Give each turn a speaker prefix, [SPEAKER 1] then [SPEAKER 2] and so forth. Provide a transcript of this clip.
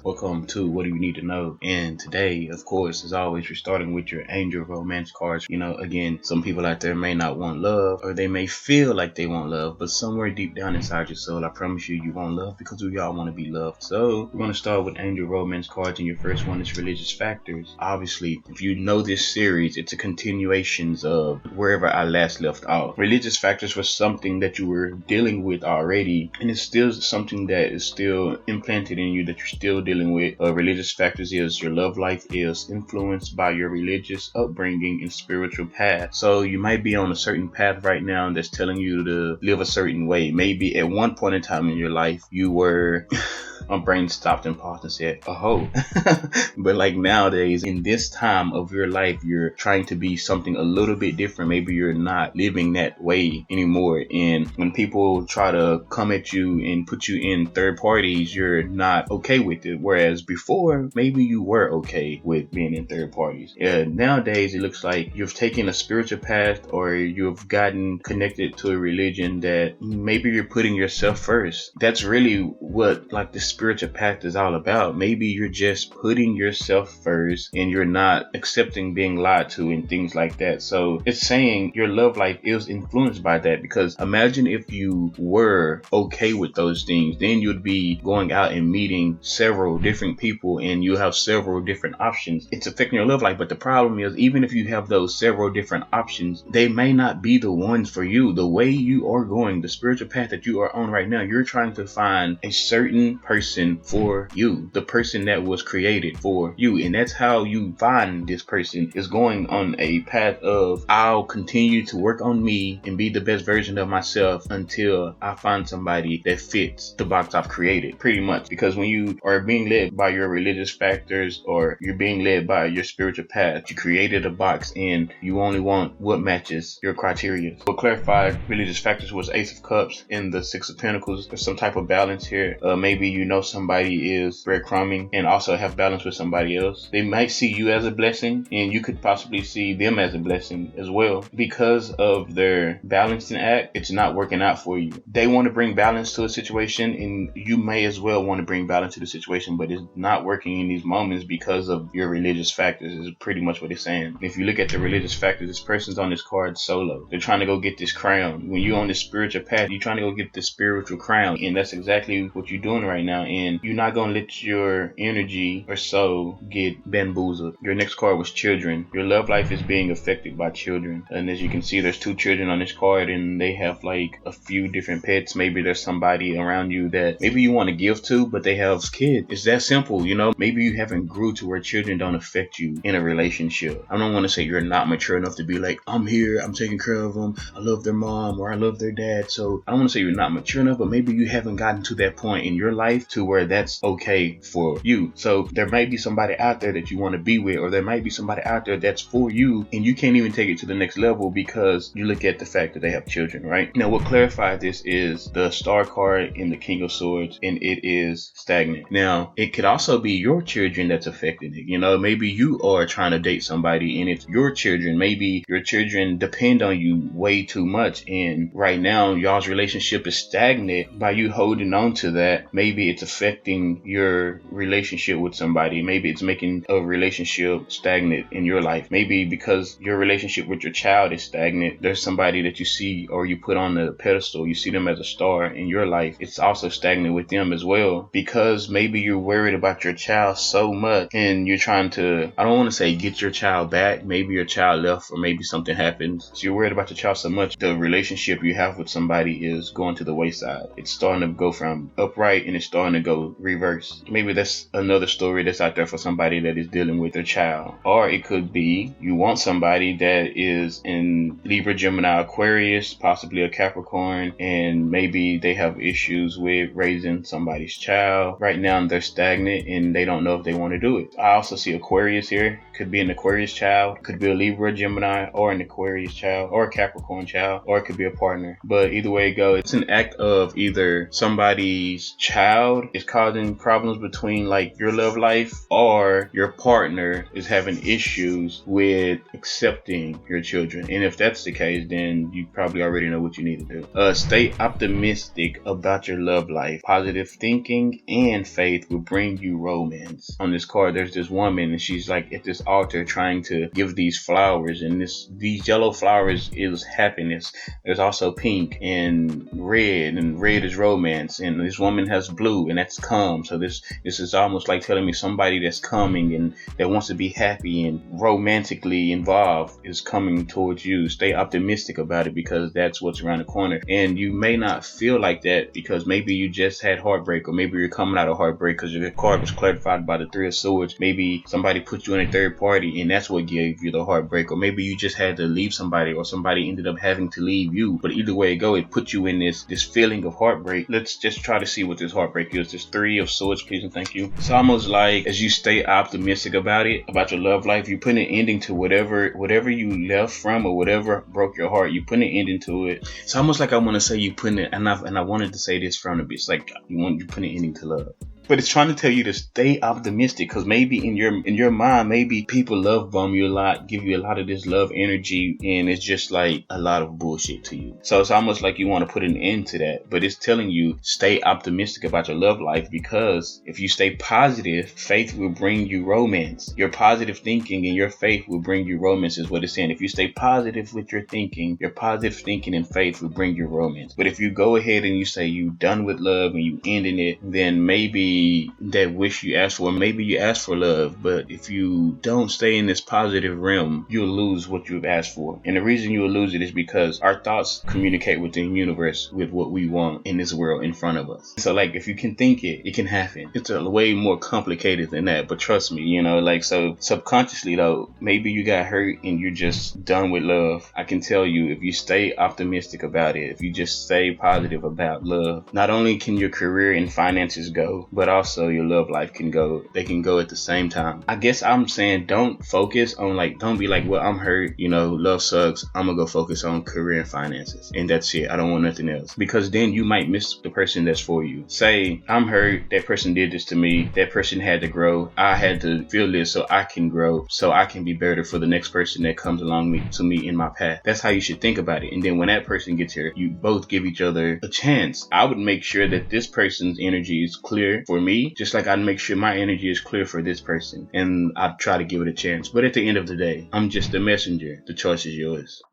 [SPEAKER 1] Welcome to What Do You Need to Know? And today, of course, as always, we're starting with your angel romance cards. Again, some people out there may not want love, or they may feel like they want love, but somewhere deep down inside your soul, I promise you want love, because we all want to be loved. So we're going to start with angel romance cards, and your first one is religious factors. Obviously, if you know this series, it's a continuation of wherever I last left off. Religious factors was something that you were dealing with already, and it's still something that is still implanted in you that you're still dealing with. Religious factors is your love life is influenced by your religious upbringing and spiritual path. So you might be on a certain path right now that's telling you to live a certain way. Maybe at one point in time in your life you were my brain stopped and paused and said, oh. But like nowadays, in this time of your life, you're trying to be something a little bit different. Maybe you're not living that way anymore. And when people try to come at you and put you in third parties, you're not okay with it. Whereas before, maybe you were okay with being in third parties. Nowadays, it looks like you've taken a spiritual path, or you've gotten connected to a religion that maybe you're putting yourself first. That's really what like the spiritual path is all about. Maybe you're just putting yourself first and you're not accepting being lied to and things like that. So it's saying your love life is influenced by that, because imagine if you were okay with those things, then you'd be going out and meeting several different people and you have several different options. It's affecting your love life. But the problem is, even if you have those several different options, they may not be the ones for you. The way you are going, the spiritual path that you are on right now, you're trying to find a certain person for you, the person that was created for you. And that's how you find this person, is going on a path of, I'll continue to work on me and be the best version of myself until I find somebody that fits the box I've created, pretty much. Because when you are being led by your religious factors, or you're being led by your spiritual path, you created a box and you only want what matches your criteria. What clarified religious factors was Ace of Cups and the Six of Pentacles. There's some type of balance here. Maybe somebody is breadcrumbing and also have balance with somebody else. They might see you as a blessing, and you could possibly see them as a blessing as well. Because of their balancing act, it's not working out for you. They want to bring balance to a situation, and you may as well want to bring balance to the situation, but it's not working in these moments because of your religious factors, is pretty much what it's saying. If you look at the religious factors, this person's on this card solo. They're trying to go get this crown. When you're on this spiritual path, you're trying to go get this spiritual crown, and that's exactly what you're doing right now. And you're not going to let your energy or soul get bamboozled. Your next card was children. Your love life is being affected by children. And as you can see, there's two children on this card, and they have like a few different pets. Maybe there's somebody around you that maybe you want to give to, but they have kids. It's that simple, Maybe you haven't grew to where children don't affect you in a relationship. I don't want to say you're not mature enough to be like, I'm here, I'm taking care of them, I love their mom, or I love their dad. So I don't want to say you're not mature enough, but maybe you haven't gotten to that point in your life to where that's okay for you. So there might be somebody out there that you want to be with, or there might be somebody out there that's for you, and you can't even take it to the next level because you look at the fact that they have children, right? Now, what clarified this is the Star card in the King of Swords, and it is stagnant. Now, it could also be your children that's affecting it. Maybe you are trying to date somebody and it's your children. Maybe your children depend on you way too much, and right now y'all's relationship is stagnant. By you holding on to that, maybe it's affecting your relationship with somebody. Maybe it's making a relationship stagnant in your life. Maybe because your relationship with your child is stagnant, there's somebody that you see or you put on the pedestal, you see them as a star in your life, it's also stagnant with them as well. Because maybe you're worried about your child so much, and you're trying to, I don't want to say get your child back, maybe your child left, or maybe something happens, so you're worried about your child so much, the relationship you have with somebody is going to the wayside. It's starting to go from upright and it's starting to go reverse. Maybe that's another story that's out there for somebody that is dealing with their child. Or it could be you want somebody that is in Libra, Gemini, Aquarius, possibly a Capricorn, and maybe they have issues with raising somebody's child. Right now they're stagnant and they don't know if they want to do it. I also see Aquarius here. Could be an Aquarius child, could be a Libra, Gemini, or an Aquarius child, or a Capricorn child, or it could be a partner. But either way it goes, it's an act of either somebody's child child is causing problems between like your love life, or your partner is having issues with accepting your children. And if that's the case, then you probably already know what you need to do. Stay optimistic about your love life. Positive thinking and faith will bring you romance. On this card, there's this woman, and she's like at this altar trying to give these flowers, and these yellow flowers is happiness. There's also pink and red is romance, and this woman has blue, and that's calm. So this is almost like telling me somebody that's coming and that wants to be happy and romantically involved is coming towards you. Stay optimistic about it, because that's what's around the corner. And you may not feel like that because maybe you just had heartbreak, or maybe you're coming out of heartbreak because your card was clarified by the Three of Swords. Maybe somebody put you in a third party and that's what gave you the heartbreak, or maybe you just had to leave somebody, or somebody ended up having to leave you. But either way it go, it put you in this feeling of heartbreak. Let's just try to see what this heartbreak is. This Three of Swords, please and thank you. It's almost like as you stay optimistic about it, about your love life, you put an ending to whatever you left from, or whatever broke your heart. You put an ending to it. It's almost like I want to say you put it, and I wanted to say this from the beat. It's like you put an ending to love. But it's trying to tell you to stay optimistic, because maybe in your mind, maybe people love bomb you a lot, give you a lot of this love energy, and it's just like a lot of bullshit to you. So it's almost like you want to put an end to that. But it's telling you stay optimistic about your love life, because if you stay positive, faith will bring you romance. Your positive thinking and your faith will bring you romance is what it's saying. If you stay positive with your thinking, your positive thinking and faith will bring you romance. But if you go ahead and you say you done with love and you ending it, then maybe that wish you asked for, maybe you asked for love, but if you don't stay in this positive realm, you'll lose what you've asked for. And the reason you'll lose it is because our thoughts communicate with the universe with what we want in this world in front of us. So like if you can think it, it can happen. It's a way more complicated than that, but trust me, like so subconsciously though, maybe you got hurt and you're just done with love. I can tell you, if you stay optimistic about it, if you just stay positive about love, not only can your career and finances go, but also your love life can go. They can go at the same time. I guess I'm saying don't focus on don't be like, well, I'm hurt, love sucks, I'm gonna go focus on career and finances, and that's it. I don't want nothing else, because then you might miss the person that's for you. Say I'm hurt, that person did this to me, that person had to grow, I had to feel this so I can grow, so I can be better for the next person that comes along to me in my path. That's how you should think about it. And then when that person gets here, you both give each other a chance. I would make sure that this person's energy is clear for me, just like I'd make sure my energy is clear for this person, and I'd try to give it a chance. But at the end of the day, I'm just the messenger. The choice is yours.